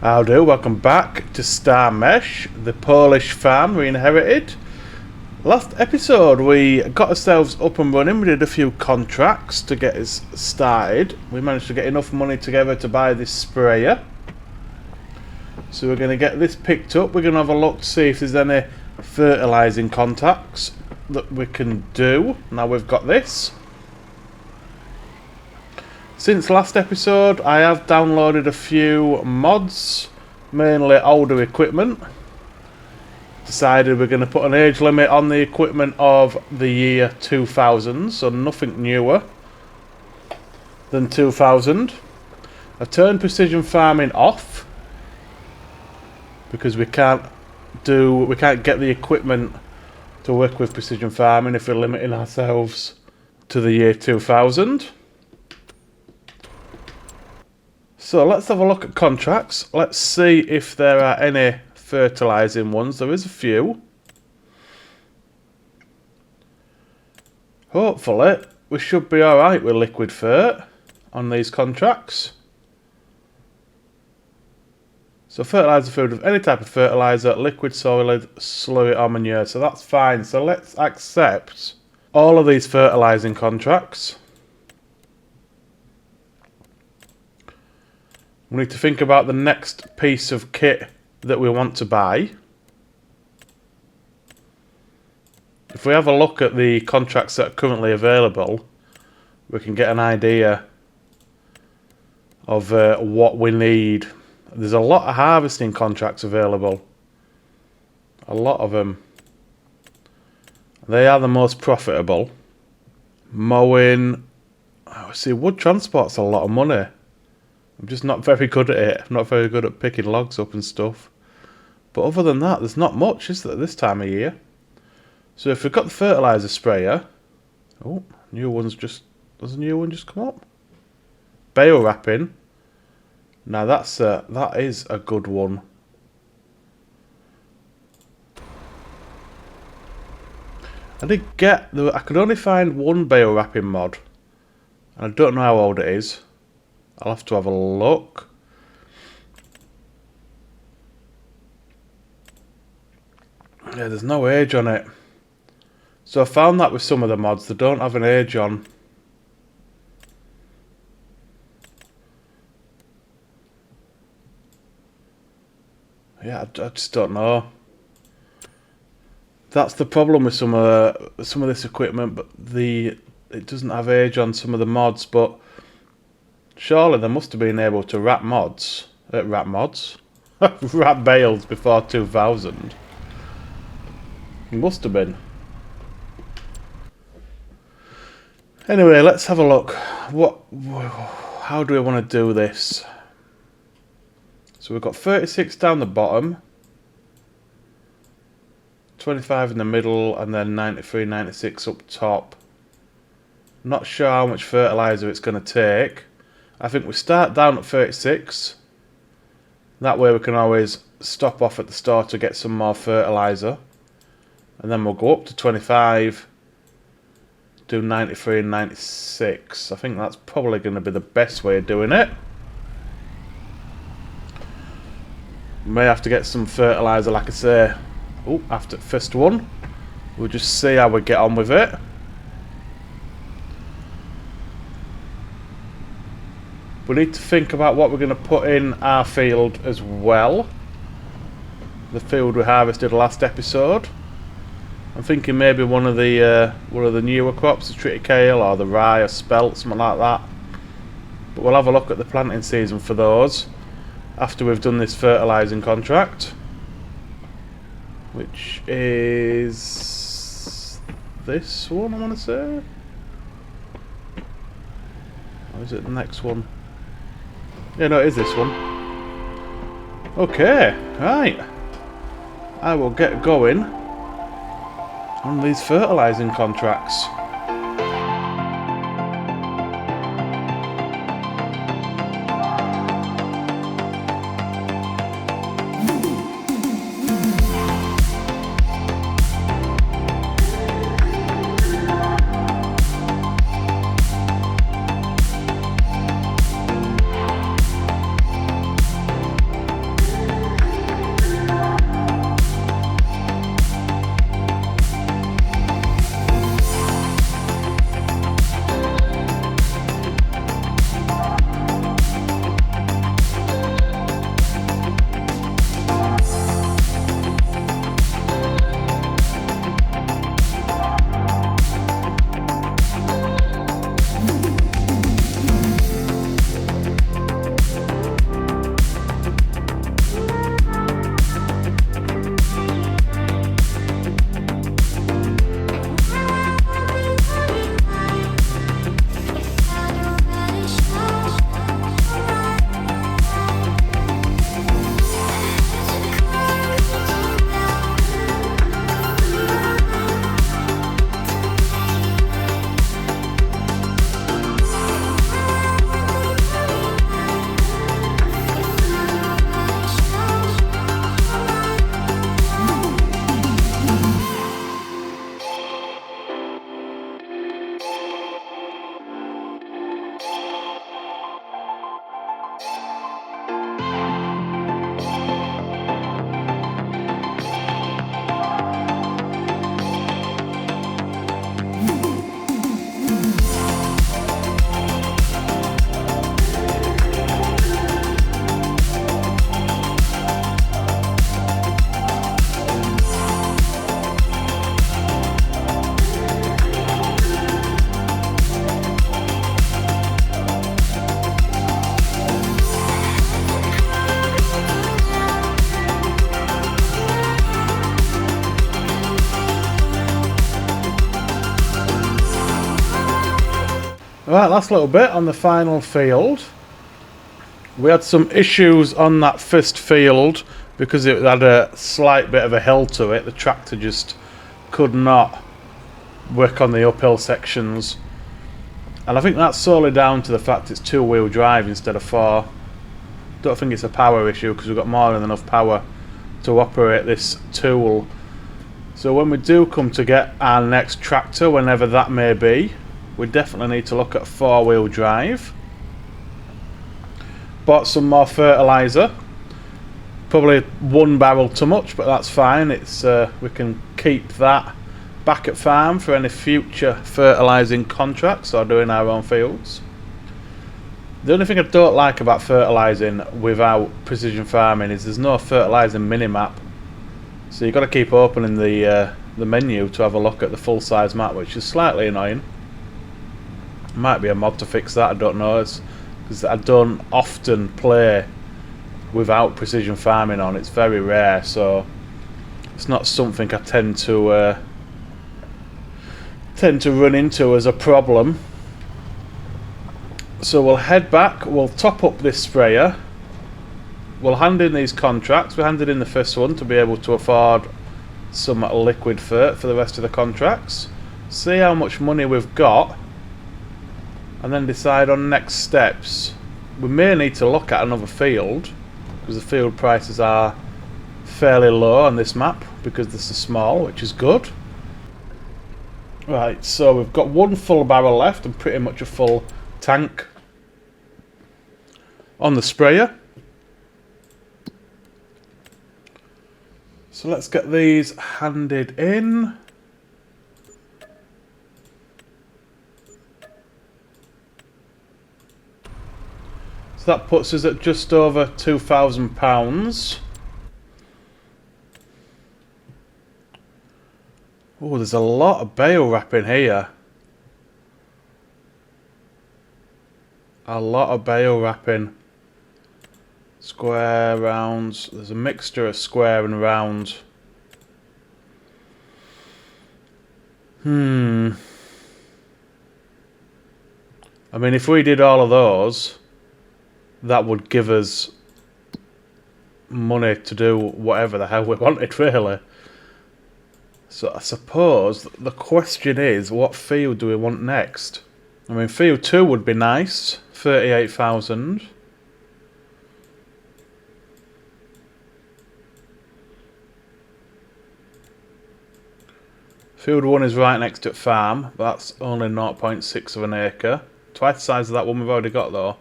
How do? Welcome back to Star Mesh, the Polish farm we inherited. Last episode we got ourselves up and running. We did a few contracts to get us started. We managed to get enough money together to buy this sprayer. So we're going to get this picked up. We're going to have a look to see if there's any fertilising contacts that we can do. Now we've got this. Since last episode I have downloaded a few mods, mainly older equipment. Decided we're going to put an age limit on the equipment of the year 2000, so nothing newer than 2000. I've turned precision farming off because we can't get the equipment to work with precision farming if we're limiting ourselves to the year 2000. So let's have a look at contracts. Let's see if there are any fertilising ones. There is a few. Hopefully we should be alright with liquid fert on these contracts. So fertiliser food with any type of fertiliser, liquid, solid, slurry or manure. So that's fine. So let's accept all of these fertilising contracts. We need to think about the next piece of kit that we want to buy. If we have a look at the contracts that are currently available, we can get an idea of what we need. There's a lot of harvesting contracts available. A lot of them. They are the most profitable. Mowing. Oh, see, wood transport's a lot of money. I'm just not very good at it. I'm not very good at picking logs up and stuff. But other than that, there's not much, is there, this time of year? So if we've got the fertiliser sprayer... Oh, does a new one just come up? Bale wrapping. Now that is a good one. I could only find one bale wrapping mod. And I don't know how old it is. I'll have to have a look. Yeah, there's no age on it. So I found that with some of the mods, they don't have an age on. Yeah, I just don't know. That's the problem with some of this equipment, but it doesn't have age on some of the mods, but surely they must have been able to wrap bales before 2000. It must have been. Anyway, let's have a look. How do we want to do this? So we've got 36 down the bottom, 25 in the middle, and then 93, 96 up top. Not sure how much fertiliser it's going to take. I think we start down at 36. That way we can always stop off at the store to get some more fertiliser. And then we'll go up to 25. Do 93 and 96. I think that's probably going to be the best way of doing it. May have to get some fertiliser, like I say. Oh, after first one. We'll just see how we get on with it. We need to think about what we're going to put in our field as well. The field we harvested last episode. I'm thinking maybe one of the newer crops, the triticale or the rye or spelt, something like that. But we'll have a look at the planting season for those after we've done this fertilising contract, which is this one, I want to say. Or is it the next one? Yeah, no, it is this one. Okay, right. I will get going on these fertilising contracts. Right, last little bit on the final field. We had some issues on that first field because it had a slight bit of a hill to it. The tractor just could not work on the uphill sections. And I think that's solely down to the fact it's two-wheel drive instead of four. Don't think it's a power issue because we've got more than enough power to operate this tool. So when we do come to get our next tractor, whenever that may be, we definitely need to look at four-wheel drive. Bought some more fertiliser. Probably 1 barrel too much, but that's fine. It's we can keep that back at farm for any future fertilising contracts or doing our own fields. The only thing I don't like about fertilising without precision farming is there's no fertilising minimap. So you've got to keep opening the menu to have a look at the full size map, which is slightly annoying. Might be a mod to fix that, I don't know. Because I don't often play without precision farming on. It's very rare, so it's not something I tend to run into as a problem. So we'll head back, we'll top up this sprayer, we'll hand in these contracts. We handed in the first one to be able to afford some liquid fert for the rest of the contracts, see how much money we've got, and then decide on next steps. We may need to look at another field because the field prices are fairly low on this map because this is small, which is good. Right, so we've got 1 full barrel left and pretty much a full tank on the sprayer. So let's get these handed in. So that puts us at just over £2,000. Oh, there's a lot of bale wrap in here. A lot of bale wrapping. Square, rounds. There's a mixture of square and round. I mean, if we did all of those, that would give us money to do whatever the hell we wanted, really. So I suppose the question is, what field do we want next? I mean, field 2 would be nice, 38,000. Field 1 is right next to farm. That's only 0.6 of an acre. Twice the size of that one we've already got, though.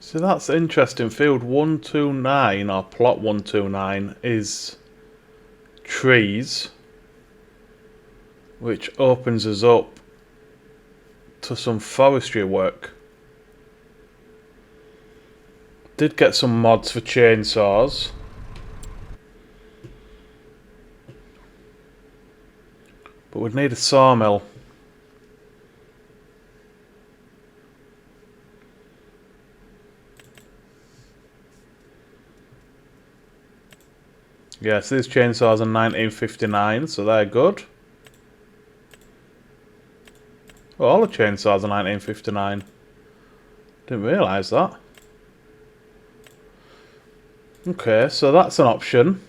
So that's interesting. Field 129, or plot 129, is trees, which opens us up to some forestry work. Did get some mods for chainsaws. But we'd need a sawmill. Yes, these chainsaws are 1959, so they're good. Oh, all the chainsaws are 1959. Didn't realise that. Okay, so that's an option.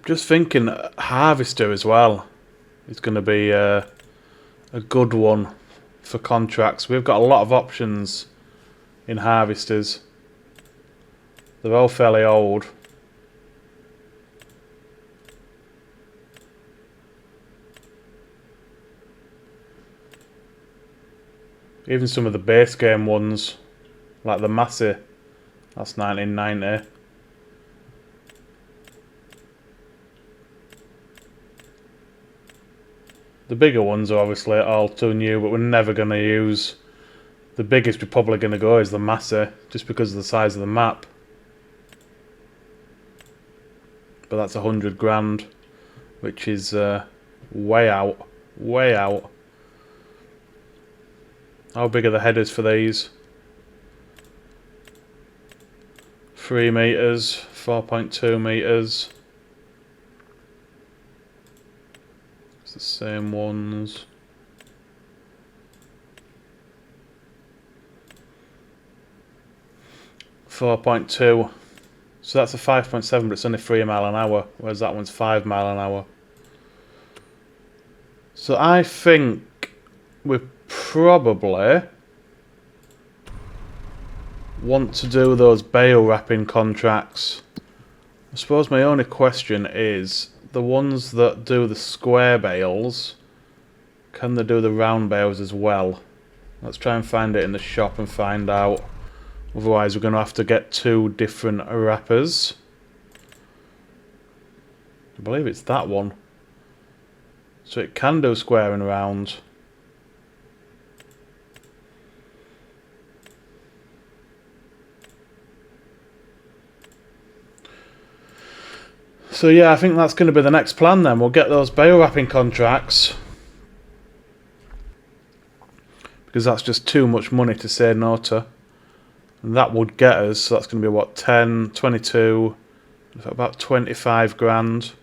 Just thinking harvester as well is going to be a good one for contracts. We've got a lot of options in harvesters. They're all fairly old. Even some of the base game ones, like the Massey, that's 1990. The bigger ones are obviously all too new, but we're never going to use. The biggest we're probably going to go is the Massey, just because of the size of the map. But that's 100 grand, which is way out, way out. How big are the headers for these? 3 meters, 4.2 meters. the same ones. .2, so that's a 5.7, but it's only 3 mile an hour, whereas that one's 5 mile an hour. So I think we probably want to do those bale wrapping contracts. I suppose my only question is, the ones that do the square bales, can they do the round bales as well? Let's try and find it in the shop and find out. Otherwise we're going to have to get 2 different wrappers. I believe it's that one. So it can do square and round. So yeah, I think that's going to be the next plan then. We'll get those bale wrapping contracts. Because that's just too much money to say no to. And that would get us, so that's going to be what, 10, 22, about 25 grand.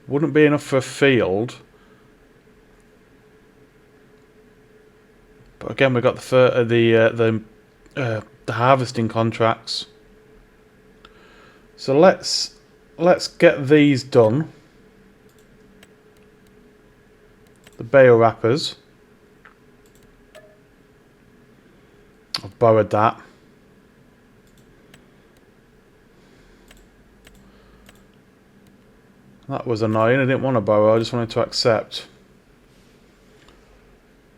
Wouldn't be enough for a field. But again, we've got the harvesting contracts. So let's get these done. The bale wrappers. I've borrowed that. That was annoying. I didn't want to borrow, I just wanted to accept.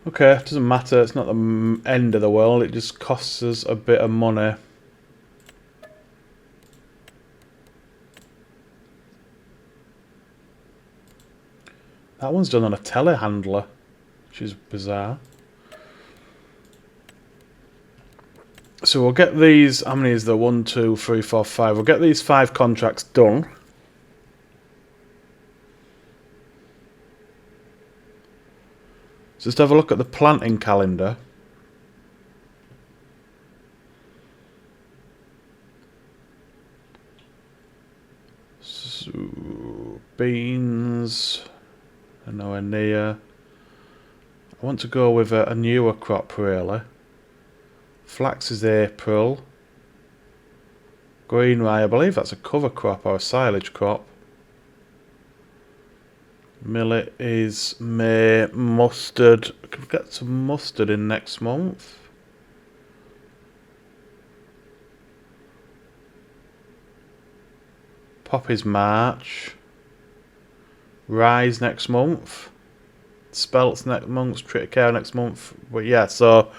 Okay, it doesn't matter. It's not the end of the world. It just costs us a bit of money. That one's done on a telehandler, which is bizarre. So we'll get these, how many is there? 1, 2, 3, 4, 5. We'll get these 5 contracts done. So just have a look at the planting calendar. So, beans are nowhere near. I want to go with a newer crop really. Flax is April. Green rye, I believe that's a cover crop or a silage crop. Millet is May. Mustard, can we get some mustard in next month? Poppy's March. Rye's next month. Spelt's next month. Triticale next month. But yeah, so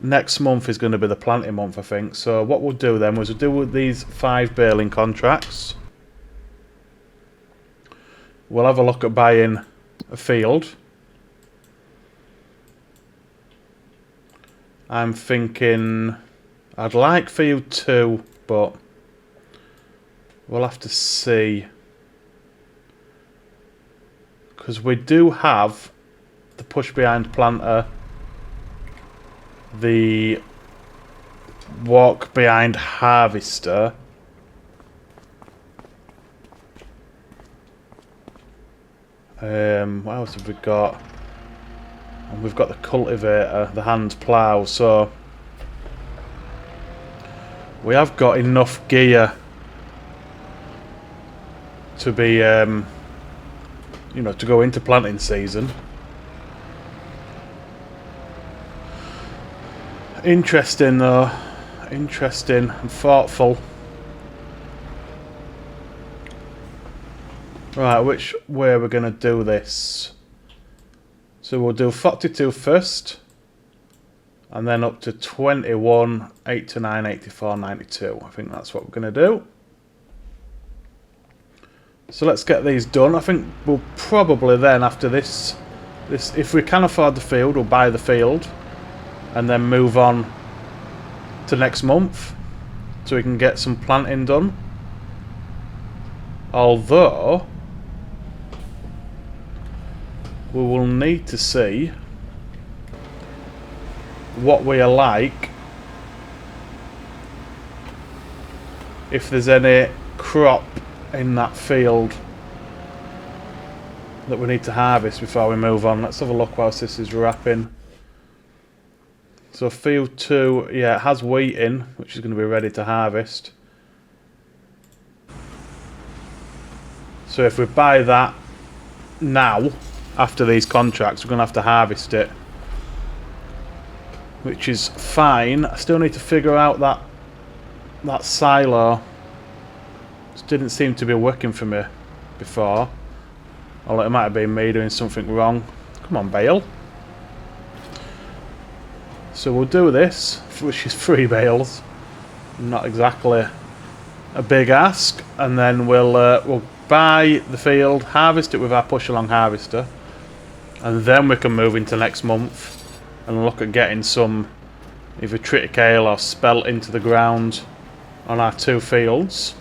next month is going to be the planting month, I think. So what we'll do then was we'll do with these 5 baling contracts. We'll have a look at buying a field. I'm thinking I'd like field 2, but we'll have to see. Because we do have the push behind planter, the walk behind harvester, what else have we got? And we've got the cultivator, the hand plough, so we have got enough gear to be you know, to go into planting season. Interesting though, interesting and thoughtful. Right, which way are we going to do this? So we'll do 42 first, and then up to 21, 89, 84, 92. I think that's what we're going to do. So let's get these done. I think we'll probably then, after this, if we can afford the field, we'll buy the field, and then move on to next month, so we can get some planting done. Although we will need to see what we are like, if there's any crop in that field that we need to harvest before we move on. Let's have a look whilst this is wrapping. So field 2, yeah, it has wheat in, which is going to be ready to harvest. So if we buy that now, after these contracts, we're going to have to harvest it, which is fine. I still need to figure out that silo. It didn't seem to be working for me before. Or it might have been me doing something wrong. Come on, bale. So we'll do this, which is 3 bales. Not exactly a big ask. And then we'll buy the field, harvest it with our push along harvester, and then we can move into next month and look at getting some either triticale or spelt into the ground on our 2 fields.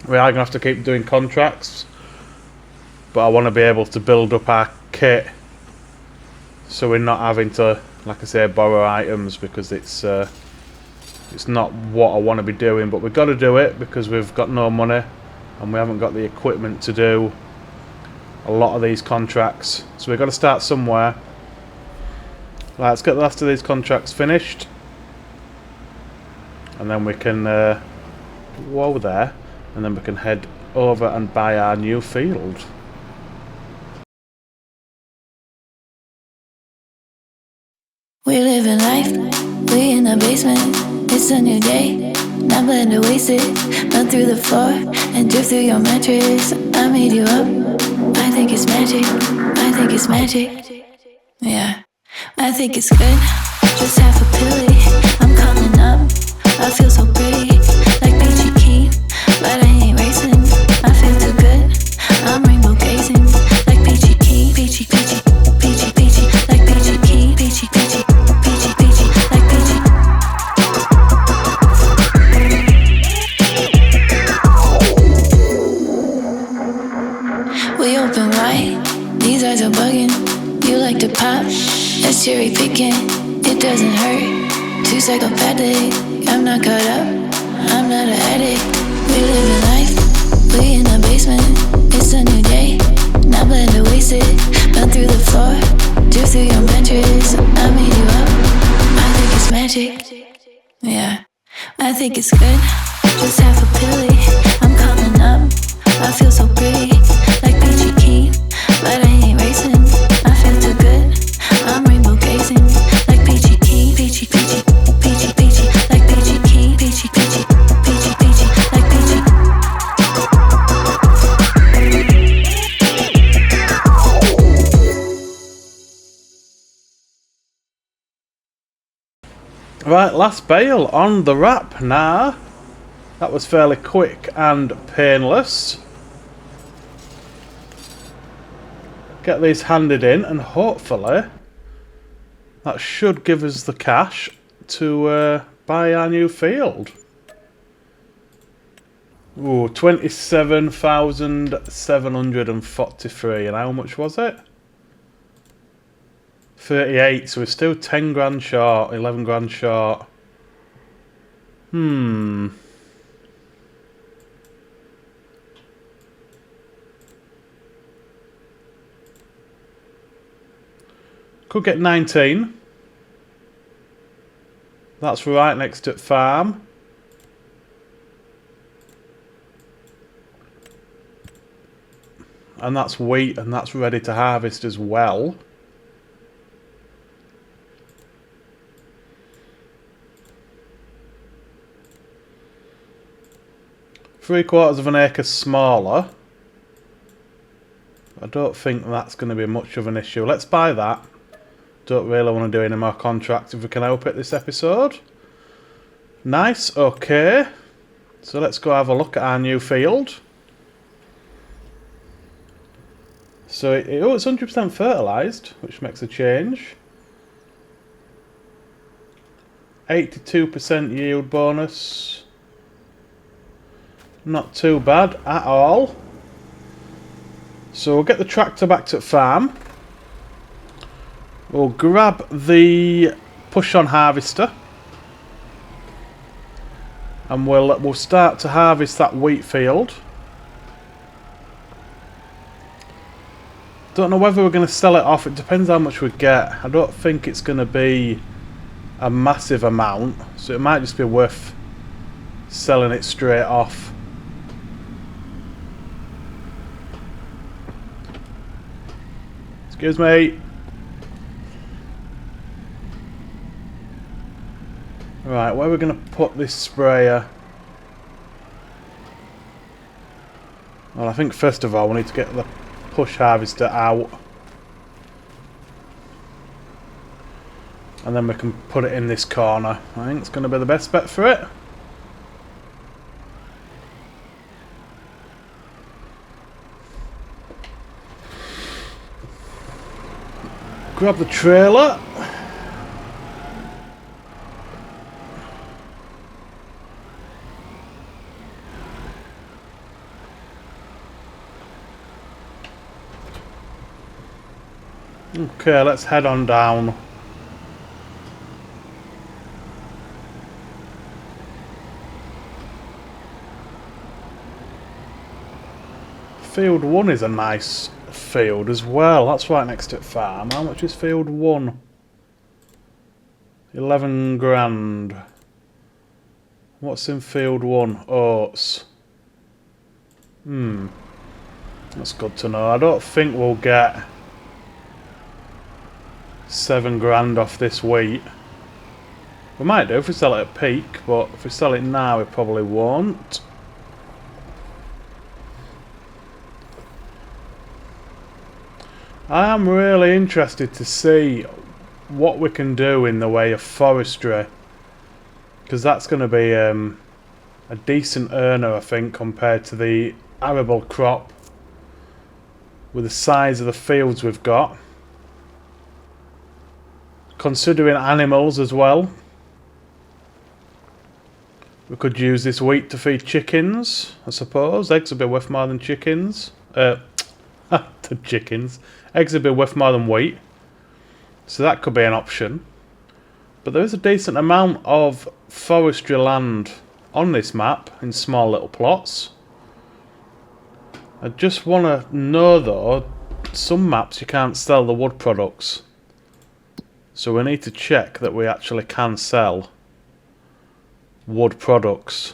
We are going to have to keep doing contracts, but I want to be able to build up our kit so we're not having to, like I say, borrow items, because it's not what I want to be doing. But we've got to do it because we've got no money and we haven't got the equipment to do a lot of these contracts. So we've got to start somewhere. Right, let's get the last of these contracts finished, and then we can whoa there, and then we can head over and buy our new field. We living life, we in the basement. It's a new day, not plan to waste it. Run through the floor and drift through your mattress. I made you up, I think it's magic. I think it's magic, yeah. I think it's good, just half a pilly. I'm coming up, I feel so pretty, like peachy keen, but I ain't racing. I feel too good, I'm rainbow gazing, like peachy keen, peachy, peachy, peachy, peachy, like peachy keen, peachy, peachy, peachy, peachy, like peachy. We open wide, these eyes are bugging. You like to pop, that's cherry picking. It doesn't hurt, too psychopathic. I'm not caught up, I'm not an addict. We living life, we in the basement. It's a new day, not plan to waste it. Run through the floor, drift through your mattress. I made you up, I think it's magic, yeah. I think it's good, just half a pilly. I'm coming up, I feel so pretty, like peachy keen, but I ain't racing. I feel too good, I'm rainbow gazing, like peachy keen, peachy, peachy, peachy, peachy, like peachy keen, peachy, peachy, peachy, peachy, like peachy. Right, last bale on the wrap now. That was fairly quick and painless. Get these handed in, and hopefully that should give us the cash to buy our new field. Ooh, 27,743, and how much was it? 38, so we're still 10 grand short, 11 grand short. Could get 19. That's right next to farm. And that's wheat, and that's ready to harvest as well. Three-quarters of an acre smaller. I don't think that's going to be much of an issue. Let's buy that. Don't really want to do any more contracts if we can help it this episode. Nice, okay. So let's go have a look at our new field. So it's 100% fertilised, which makes a change. 82% yield bonus. Not too bad at all. So we'll get the tractor back to the farm. We'll grab the push-on harvester, and we'll start to harvest that wheat field. Don't know whether we're going to sell it off. It depends how much we get. I don't think it's going to be a massive amount, so it might just be worth selling it straight off. Excuse me. Right, where are we going to put this sprayer? Well, I think first of all we need to get the push harvester out. And then we can put it in this corner. I think it's going to be the best bet for it. Grab the trailer. Okay, let's head on down. Field 1 is a nice field as well. That's right next to the farm. How much is field 1? 11 grand. What's in field 1? Oats. That's good to know. I don't think we'll get 7 grand off this wheat. We might do if we sell it at peak, but if we sell it now we probably won't. I am really interested to see what we can do in the way of forestry, because that's going to be a decent earner, I think, compared to the arable crop with the size of the fields we've got. Considering animals as well, we could use this wheat to feed chickens, I suppose. Eggs would be worth more than chickens. To chickens. Eggs would be worth more than wheat. So that could be an option. But there is a decent amount of forestry land on this map in small little plots. I just want to know though, some maps you can't sell the wood products. So we need to check that we actually can sell wood products.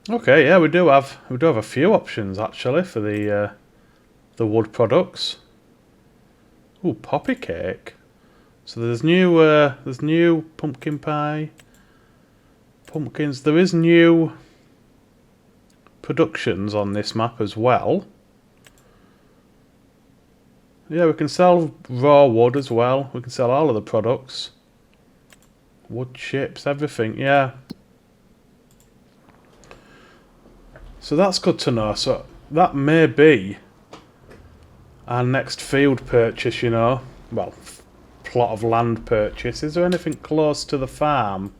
Okay, yeah, we do have a few options actually for the wood products. Ooh, poppy cake. So there's new pumpkin pie, pumpkins. There is new productions on this map as well. Yeah, we can sell raw wood as well. We can sell all of the products. Wood chips, everything, yeah. So that's good to know. So that may be our next field purchase, you know. Well, plot of land purchase. Is there anything close to the farm?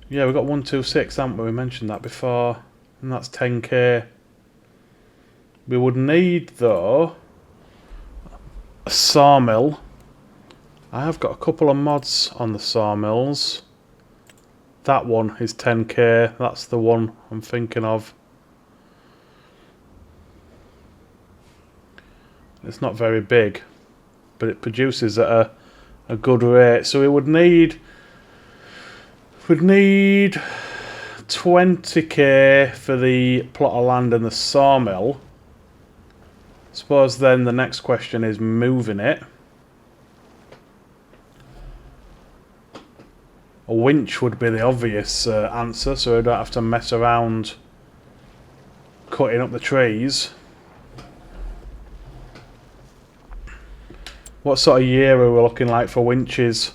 Yeah, we've got 126, haven't we? We mentioned that before. And that's 10k. We would need, though, a sawmill. I have got a couple of mods on the sawmills. That one is 10k. That's the one I'm thinking of. It's not very big, but it produces at a good rate. So we would need 20k for the plot of land and the sawmill. I suppose then the next question is moving it. A winch would be the obvious answer, so we don't have to mess around cutting up the trees. What sort of year are we looking like for winches?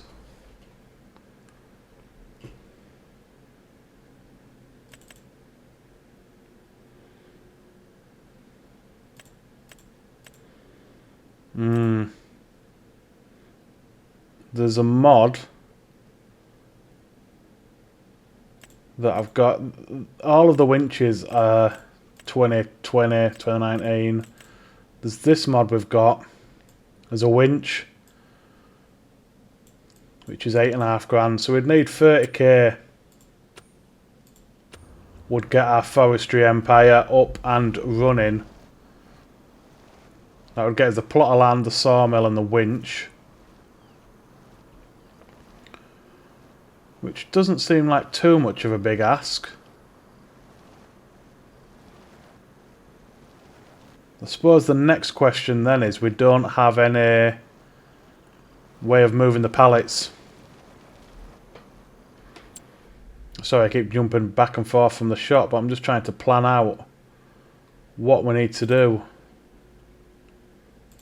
There's a mod that I've got. All of the winches are 2020, 2019. There's this mod we've got. There's a winch. which is 8.5 grand. So we'd need 30k. Would get our forestry empire up and running. That would get us the plot of land, the sawmill and the winch. Which doesn't seem like too much of a big ask. I suppose the next question then is we don't have any way of moving the pallets. Sorry, I keep jumping back and forth from the shop, but I'm just trying to plan out what we need to do.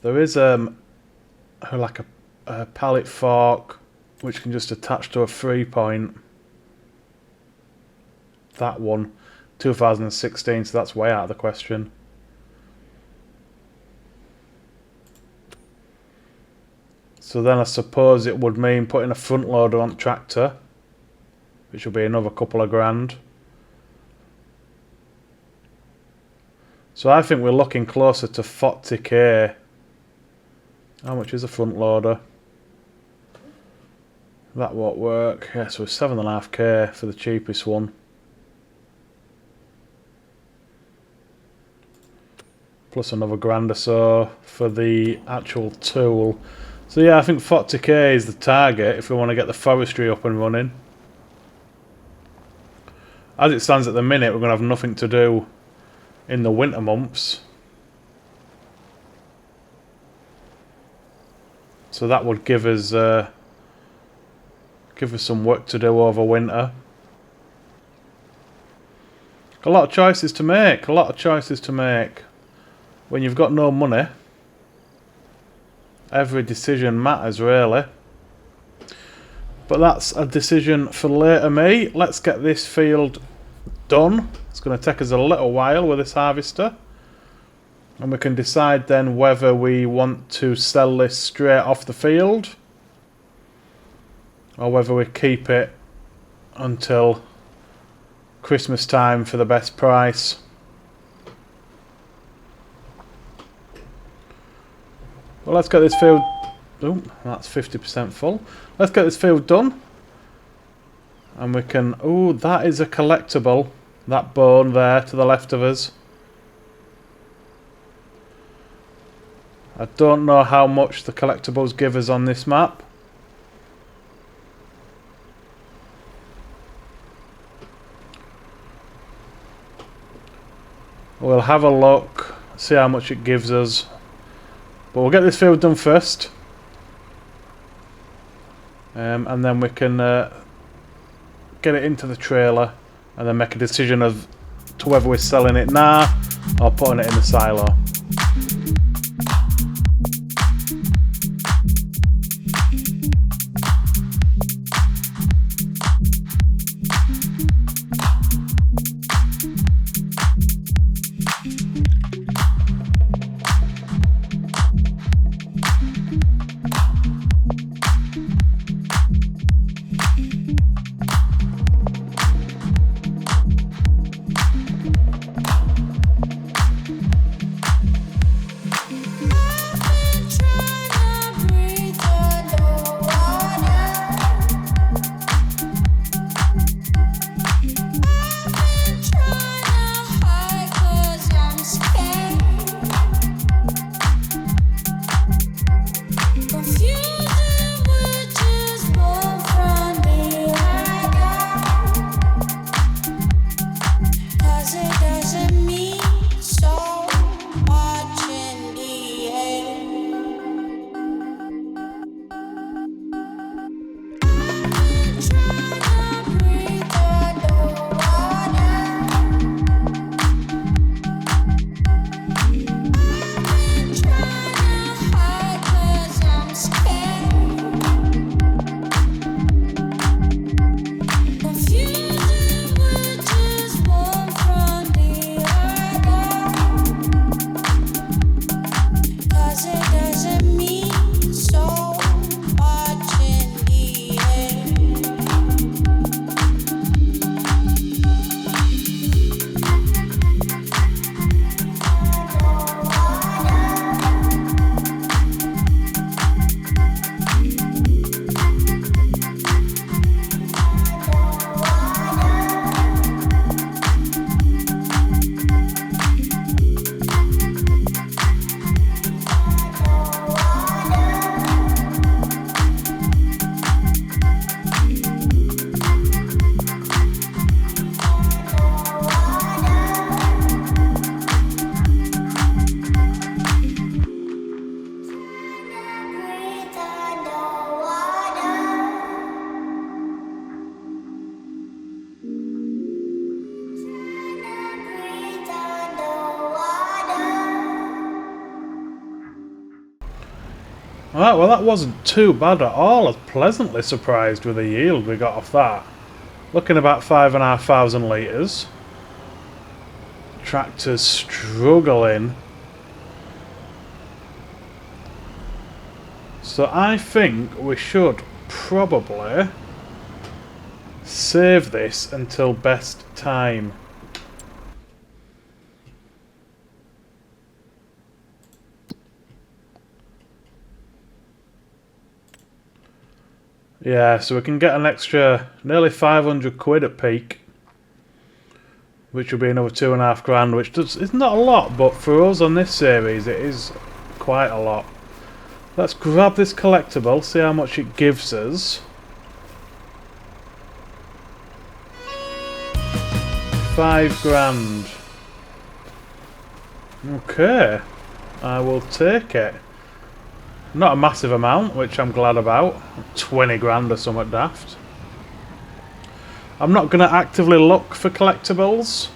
There is like a pallet fork which can just attach to a 3-point. That one, 2016, so that's way out of the question. So then I suppose it would mean putting a front loader on the tractor, which will be another couple of grand. So I think we're looking closer to 40k. How much is a front loader? That won't work. Yeah, so it's 7.5k for the cheapest one. Plus another grand or so for the actual tool. So yeah, I think 40k is the target if we want to get the forestry up and running. As it stands at the minute, we're going to have nothing to do in the winter months. So that would give us some work to do over winter. A lot of choices to make. A lot of choices to make. When you've got no money, every decision matters really. But that's a decision for later me. Let's get this field done. It's going to take us a little while with this harvester. And we can decide then whether we want to sell this straight off the field or whether we keep it until Christmas time for the best price. Well, let's get this field... Oh, that's 50% full. Let's get this field done. And we can... Oh, that is a collectible. That bone there to the left of us. I don't know how much the collectibles give us on this map. We'll have a look, see how much it gives us. But we'll get this field done first. And then we can get it into the trailer and then make a decision as to whether we're selling it now or putting it in the silo. Alright, well that wasn't too bad at all. I was pleasantly surprised with the yield we got off that. Looking about 5,500 litres. Tractor's struggling. So I think we should probably save this until best time. Yeah, so we can get an extra nearly 500 quid at peak, which will be another 2.5 grand, which is not a lot, but for us on this series it is quite a lot. Let's grab this collectible, see how much it gives us. 5 grand. Okay, I will take it. Not a massive amount, which I'm glad about. 20 grand or something daft. I'm not going to actively look for collectibles,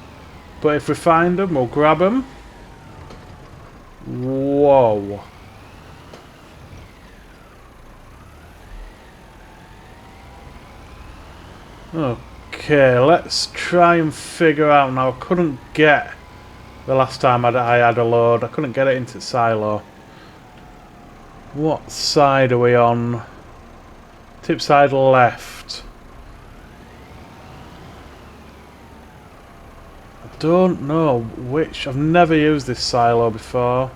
but if we find them, we'll grab them. Whoa. Okay, let's try and figure out now. I couldn't get the last time I had a load. I couldn't get it into silo. What side are we on? Tip side left. I don't know which. I've never used this silo before.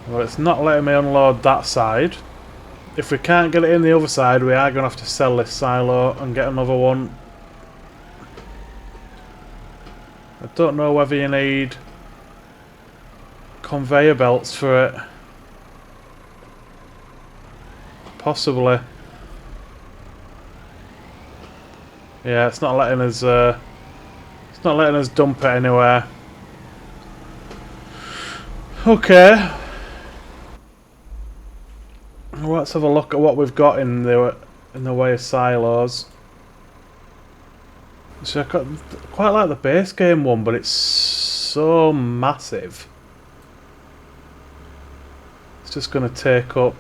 Well, it's not letting me unload that side. If we can't get it in the other side, we are going to have to sell this silo and get another one. I don't know whether you need conveyor belts for it. Possibly. Yeah, it's not letting us. It's not letting us dump it anywhere. Okay. Let's have a look at what we've got in the way of silos. So I quite like the base game one, but it's so massive. It's just going to take up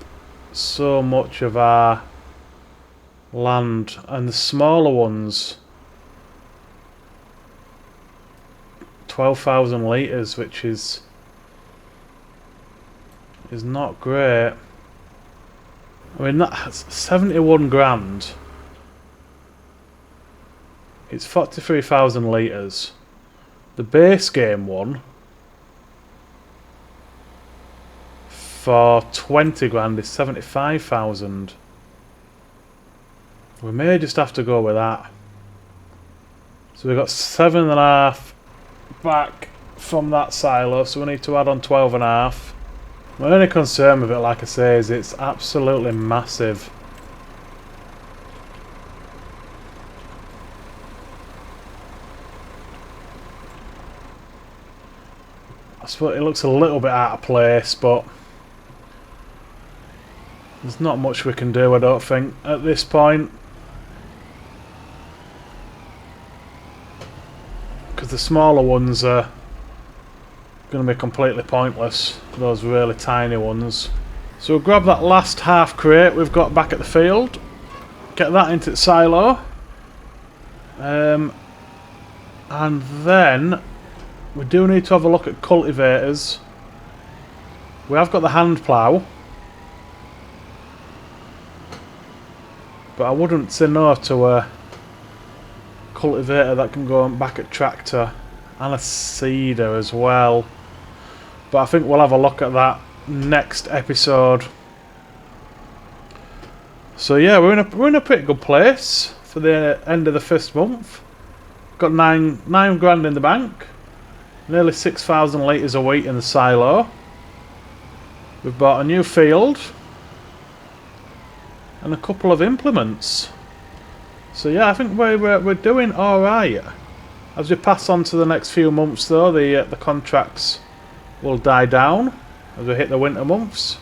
so much of our land, and the smaller ones, 12,000 litres, which is not great. I mean, that's 71 grand. It's 43,000 litres. The base game one for 20 grand is 75,000. We may just have to go with that. So we've got 7.5 back from that silo, so we need to add on 12.5. My only concern with it, like I say, is it's absolutely massive. I suppose it looks a little bit out of place, but there's not much we can do, I don't think, at this point. Because the smaller ones are going to be completely pointless, those really tiny ones. So we'll grab that last half crate we've got back at the field, get that into the silo, and then we do need to have a look at cultivators. We have got the hand plough, but I wouldn't say no to a cultivator that can go back at tractor, and a seeder as well. But I think we'll have a look at that next episode. So yeah, we're in a pretty good place for the end of the first month. Got 9 grand in the bank, nearly 6,000 litres of wheat in the silo. We've bought a new field and a couple of implements. So yeah, I think we're doing all right. As we pass on to the next few months, though, the contracts will die down as we hit the winter months.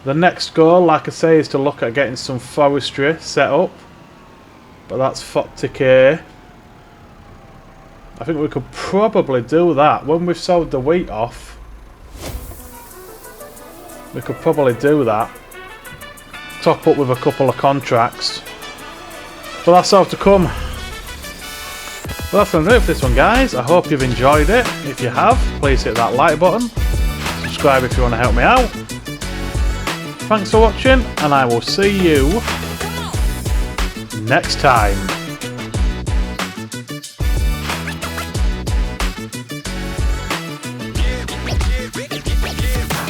The next goal, like I say, is to look at getting some forestry set up, but that's 40k. I think we could probably do that. When we've sold the wheat off, we could probably do that. Top up with a couple of contracts. But that's all to come. Well, that's going to do it for this one, guys. I hope you've enjoyed it. If you have, please hit that like button. Subscribe if you want to help me out. Thanks for watching, and I will see you next time.